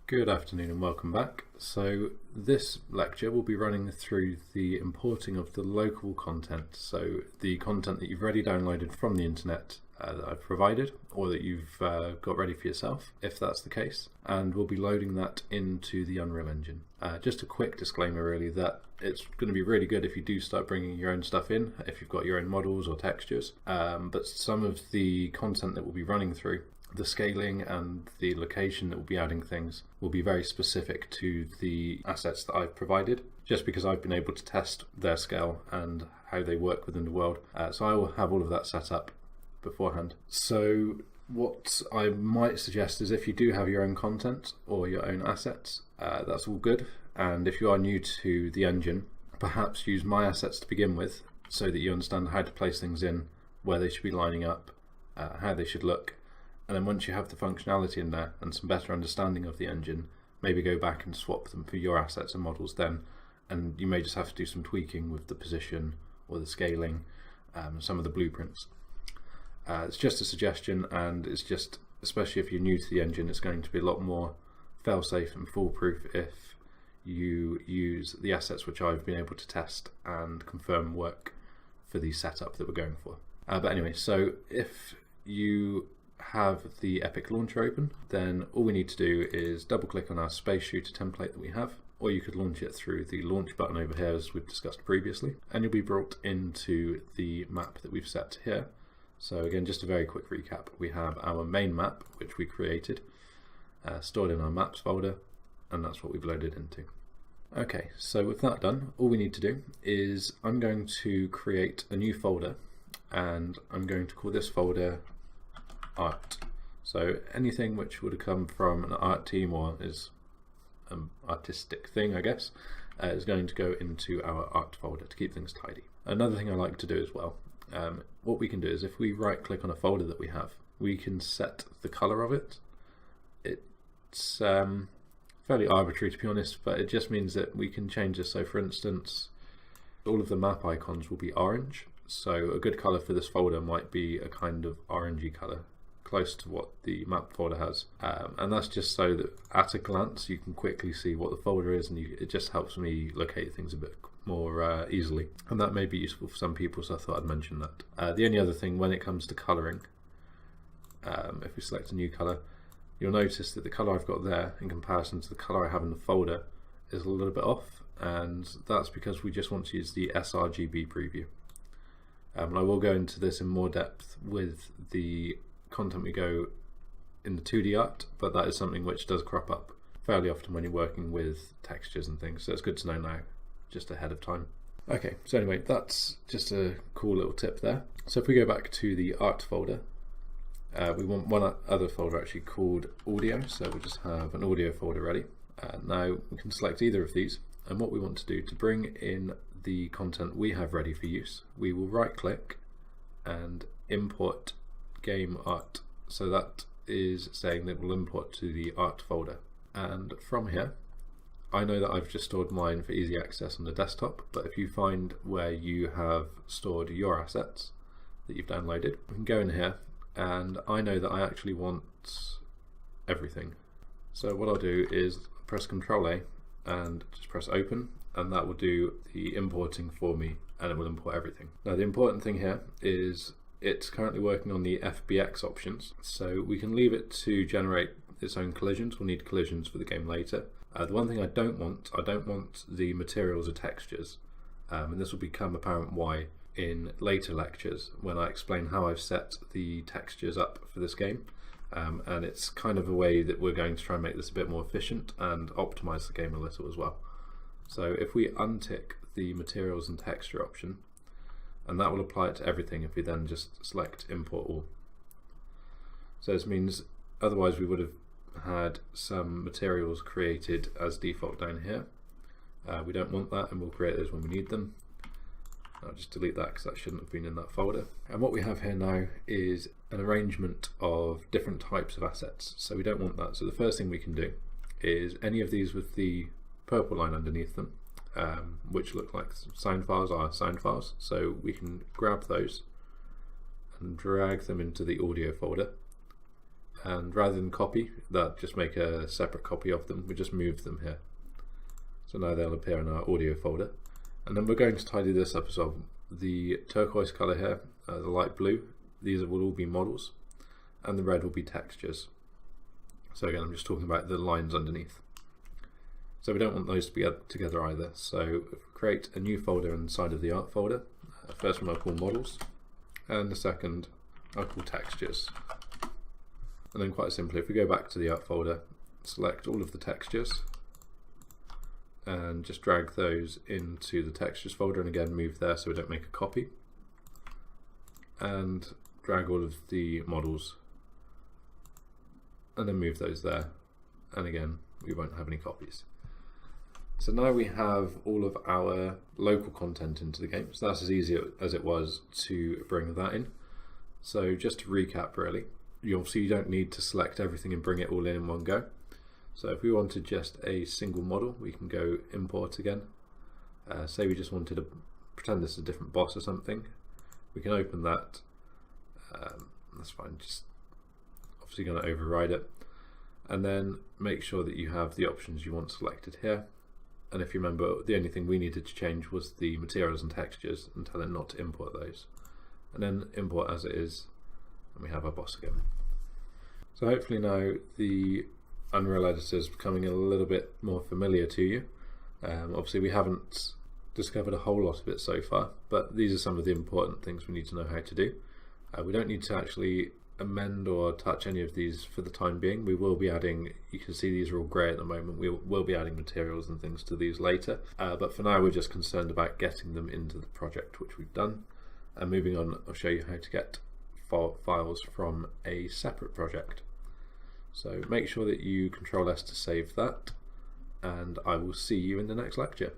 Good afternoon and welcome back. So this lecture will be running through the importing of the local content, so the content that you've already downloaded from the internet that I've provided, or that you've got ready for yourself, if that's the case, and we'll be loading that into the Unreal Engine. Just a quick disclaimer really that it's going to be really good if you do start bringing your own stuff in, if you've got your own models or textures, but some of the content that we'll be running through, the scaling and the location that we'll be adding things will be very specific to the assets that I've provided, just because I've been able to test their scale and how they work within the world. So I will have all of that set up beforehand. So what I might suggest is if you do have your own content or your own assets, that's all good. And if you are new to the engine, perhaps use my assets to begin with so that you understand how to place things in, where they should be lining up, how they should look. And then once you have the functionality in there and some better understanding of the engine, maybe go back and swap them for your assets and models then. And you may just have to do some tweaking with the position or the scaling, some of the blueprints. It's just a suggestion, and it's just, especially if you're new to the engine, it's going to be a lot more fail-safe and foolproof if you use the assets which I've been able to test and confirm work for the setup that we're going for. But anyway, so if you have the Epic launcher open, then all we need to do is double click on our space shooter template that we have, or you could launch it through the launch button over here as we've discussed previously, and you'll be brought into the map that we've set here. So again, just a very quick recap, we have our main map which we created, stored in our maps folder, and that's what we've loaded into. Okay, so with that done, all we need to do is I'm going to create a new folder, and I'm going to call this folder art. So anything which would have come from an art team or is an artistic thing, I guess, is going to go into our art folder to keep things tidy. Another thing I like to do as well, what we can do is if we right click on a folder that we have, we can set the color of it. It's fairly arbitrary to be honest, but it just means that we can change this. So for instance, all of the map icons will be orange, so a good color for this folder might be a kind of orangey color, close to what the map folder has, and that's just so that at a glance you can quickly see what the folder is, and it just helps me locate things a bit more easily, and that may be useful for some people, so I thought I'd mention that. The only other thing when it comes to colouring, if we select a new colour, you'll notice that the colour I've got there in comparison to the colour I have in the folder is a little bit off, and that's because we just want to use the sRGB preview. And I will go into this in more depth with the content we go in the 2D art, but that is something which does crop up fairly often when you're working with textures and things, so it's good to know now, just ahead of time. Okay, so anyway, that's just a cool little tip there. So if we go back to the art folder, we want one other folder actually called audio, so we'll just have an audio folder ready. Now we can select either of these, and what we want to do to bring in the content we have ready for use, we will right click and import game art. So that is saying that we'll import to the art folder, and from here I know that I've just stored mine for easy access on the desktop, but if you find where you have stored your assets that you've downloaded, we can go in here, and I know that I actually want everything. So what I'll do is press Ctrl A and just press open, and that will do the importing for me, and it will import everything. Now the important thing here is it's currently working on the FBX options, so we can leave it to generate its own collisions. We'll need collisions for the game later. The one thing I don't want the materials or textures, and this will become apparent why in later lectures when I explain how I've set the textures up for this game, and it's kind of a way that we're going to try and make this a bit more efficient and optimize the game a little as well. So if we untick the materials and texture option, and that will apply it to everything if we then just select import all. So this means otherwise we would have had some materials created as default down here. We don't want that, and we'll create those when we need them. I'll just delete that because that shouldn't have been in that folder. And what we have here now is an arrangement of different types of assets, so we don't want that. So the first thing we can do is any of these with the purple line underneath them, which look like sound files, are sound files, so we can grab those and drag them into the audio folder, and rather than copy that, just make a separate copy of them. We just move them here, so now they'll appear in our audio folder. And then we're going to tidy this up as well. The turquoise color here, the light blue, these will all be models, and the red will be textures. So again, I'm just talking about the lines underneath. So we don't want those to be together either. So if we create a new folder inside of the art folder, first one I'll call models, and the second I'll call textures. And then quite simply, if we go back to the art folder, select all of the textures, and just drag those into the textures folder, and again move there so we don't make a copy, and drag all of the models and then move those there, and again we won't have any copies. So now we have all of our local content into the game, so that's as easy as it was to bring that in. So just to recap really, you don't need to select everything and bring it all in one go. So if we wanted just a single model, we can go import again. Say we just wanted to pretend this is a different boss or something, we can open that. That's fine, just obviously going to override it, and then make sure that you have the options you want selected here. And if you remember, the only thing we needed to change was the materials and textures, and tell it not to import those, and then import as it is, and we have our boss again. So hopefully now the Unreal Editor is becoming a little bit more familiar to you. Obviously we haven't discovered a whole lot of it so far, but these are some of the important things we need to know how to do. We don't need to actually amend or touch any of these for the time being. We will be adding, you can see these are all grey at the moment, we will be adding materials and things to these later, but for now we're just concerned about getting them into the project, which we've done. And moving on, I'll show you how to get files from a separate project. So make sure that you Control S to save that, and I will see you in the next lecture.